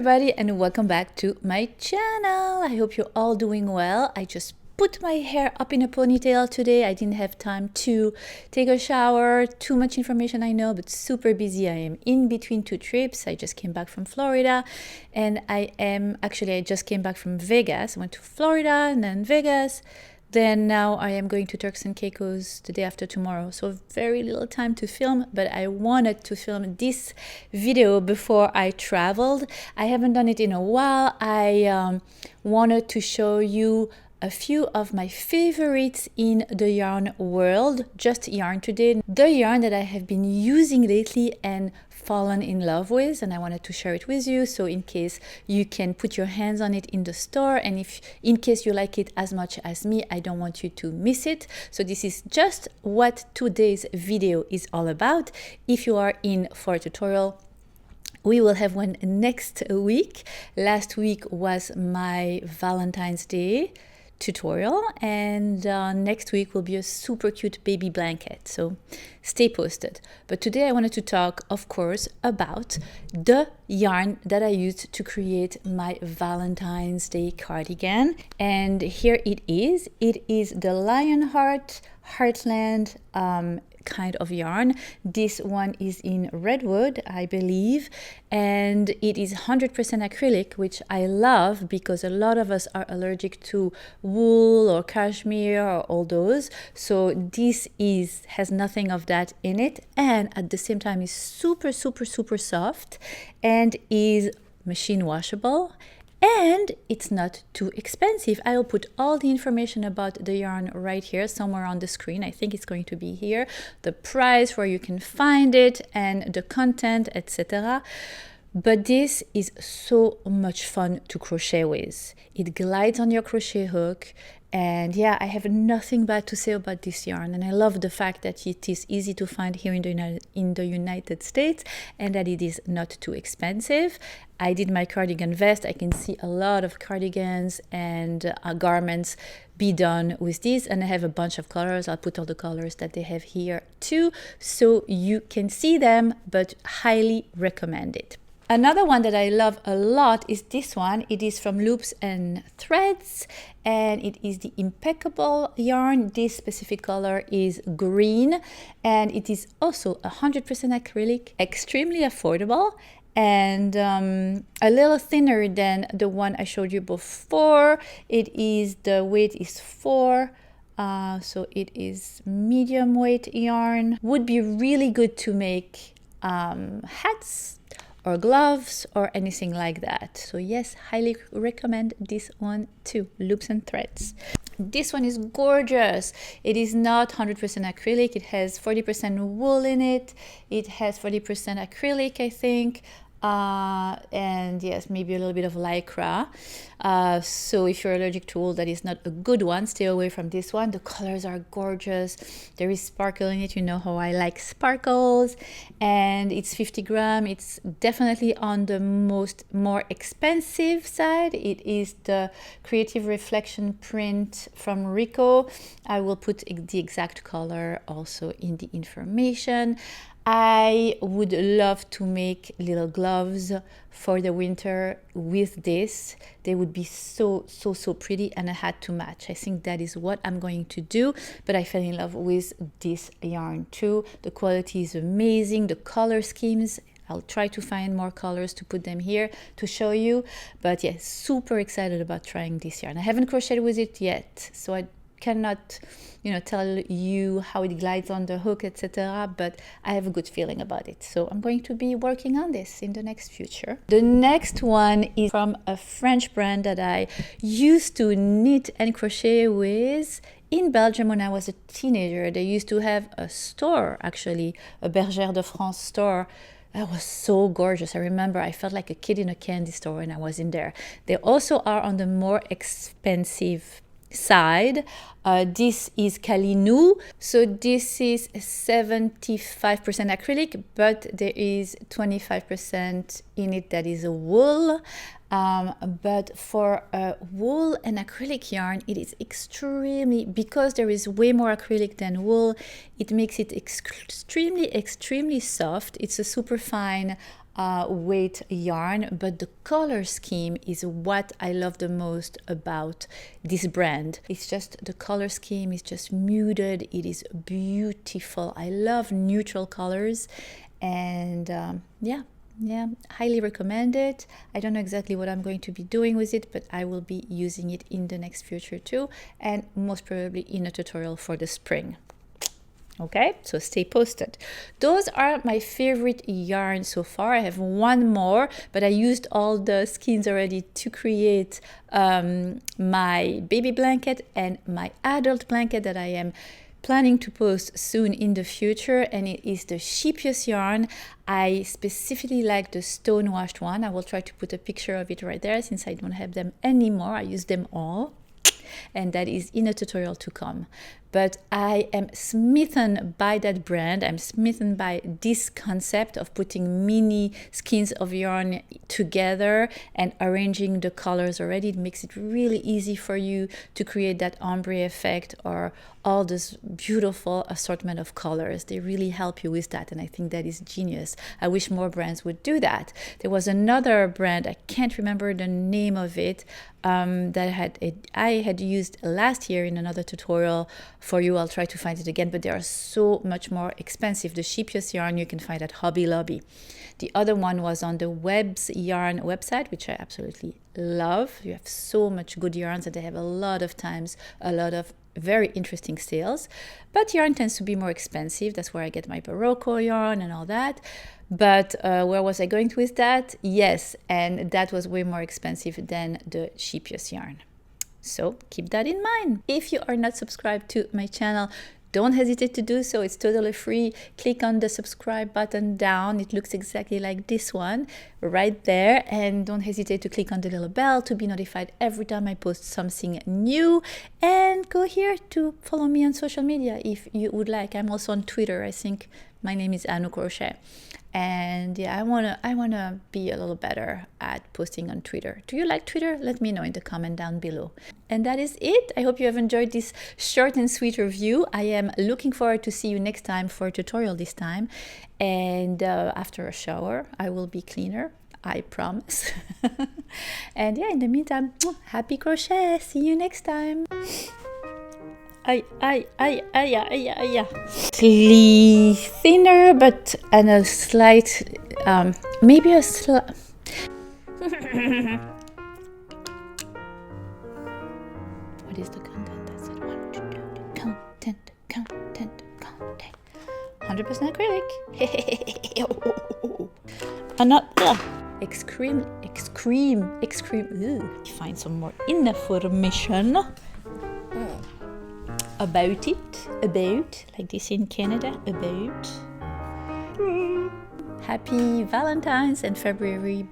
everybody and welcome back to my channel. I hope you're all doing well. I just put my hair up in a ponytail today. I didn't have time to take a shower. Too much information, I know, but super busy. I am in between two trips. I just came back from Florida and I just came back from Vegas. I went to Florida and then Vegas. Then now I am going to Turks and Caicos the day after tomorrow. So very little time to film, but I wanted to film this video before I traveled. I haven't done it in a while. I wanted to show you a few of my favorites in the yarn world, just yarn today. The yarn that I have been using lately and fallen in love with, and I wanted to share it with you, so in case you can put your hands on it in the store, and if in case you like it as much as me, I don't want you to miss it. So this is just what today's video is all about. If you are in for a tutorial, we will have one next week. Last week was my Valentine's Day tutorial, and next week will be a super cute baby blanket, so stay posted. But today I wanted to talk, of course, about the yarn that I used to create my Valentine's Day cardigan, and here it is. It is the Lionheart Heartland kind of yarn. This one is in Redwood, I believe, and it is 100% acrylic, which I love because a lot of us are allergic to wool or cashmere or all those. So this has nothing of that in it, and at the same time is super soft and is machine washable. And it's not too expensive. I'll put all the information about the yarn right here somewhere on the screen. I think it's going to be here. The price, where you can find it, and the content, etc. But this is so much fun to crochet with. It glides on your crochet hook. And yeah, I have nothing bad to say about this yarn, and I love the fact that it is easy to find here in the United States, and that it is not too expensive. I did my cardigan vest. I can see a lot of cardigans and garments be done with these, and I have a bunch of colors. I'll put all the colors that they have here too, so you can see them, but highly recommend it. Another one that I love a lot is this one. It is from Loops and Threads, and it is the Impeccable yarn. This specific color is green, and it is also 100% acrylic, extremely affordable, and a little thinner than the one I showed you before. The weight is 4. So it is medium weight yarn. Would be really good to make hats or gloves or anything like that. So yes, highly recommend this one too, Loops and Threads. This one is gorgeous. It is not 100% acrylic. It has 40% wool in it. It has 40% acrylic, I think. And yes, maybe a little bit of lycra. So if you're allergic to wool, that is not a good one. Stay away from this one. The colors are gorgeous. There is sparkle in it. You know how I like sparkles. And it's 50 grams. It's definitely on the more expensive side. It is the Creative Reflection print from Rico. I will put the exact color also in the information. I would love to make little gloves for the winter with this. They would be so pretty, and a hat to match. I think that is what I'm going to do, but I fell in love with this yarn too. The quality is amazing. The color schemes, I'll try to find more colors to put them here to show you. But yes, super excited about trying this yarn. I haven't crocheted with it yet, so I cannot tell you how it glides on the hook, etc., but I have a good feeling about it, so I'm going to be working on this in the next future. The next one is from a French brand that I used to knit and crochet with in Belgium when I was a teenager. They used to have a store, actually, a Bergère de France store. That was so gorgeous. I remember I felt like a kid in a candy store when I was in there. They also are on the more expensive side. This is Calinou. So this is 75% acrylic, but there is 25% in it that is a wool. But for wool and acrylic yarn, it is extremely, because there is way more acrylic than wool, it makes it extremely soft. It's a super fine weight yarn, but the color scheme is what I love the most about this brand. It's just the color scheme is just muted. It is beautiful. I love neutral colors, and yeah, highly recommend it. I don't know exactly what I'm going to be doing with it, but I will be using it in the next future too, and most probably in a tutorial for the spring. Okay, so stay posted. Those are my favorite yarns so far. I have one more, but I used all the skeins already to create my baby blanket and my adult blanket that I am planning to post soon in the future, and it is the Scheepjes yarn. I specifically like the stone washed one. I will try to put a picture of it right there since I don't have them anymore. I use them all, and that is in a tutorial to come. But I am smitten by that brand. I'm smitten by this concept of putting mini skeins of yarn together and arranging the colors already. It makes it really easy for you to create that ombre effect or all this beautiful assortment of colors. They really help you with that, and I think that is genius. I wish more brands would do that. There was another brand, I can't remember the name of it, that I had used last year in another tutorial for you. I'll try to find it again, but they are so much more expensive. The Scheepjes yarn you can find at Hobby Lobby. The other one was on the Webs Yarn website, which I absolutely love. You have so much good yarns, and they have a lot of times a lot of very interesting sales, but yarn tends to be more expensive. That's where I get my Barocco yarn and all that. But where was I going with that? Yes, and that was way more expensive than the Scheepjes yarn. So keep that in mind. If you are not subscribed to my channel, don't hesitate to do so. It's totally free. Click on the subscribe button down. It looks exactly like this one right there. And don't hesitate to click on the little bell to be notified every time I post something new. And go here to follow me on social media if you would like. I'm also on Twitter. I think my name is Annoo Crochet. And yeah, I wanna be a little better at posting on Twitter. Do you like Twitter? Let me know in the comment down below. And that is it. I hope you have enjoyed this short and sweet review. I am looking forward to see you next time for a tutorial this time. And after a shower, I will be cleaner. I promise. And yeah, in the meantime, happy crochet. See you next time. Slightly thinner, but and a slight, maybe a slight. What is the content? That's it. 1, 2, 3. Content. 100% acrylic. Another. Extreme. Find some more information about like this in Canada, about happy Valentine's and February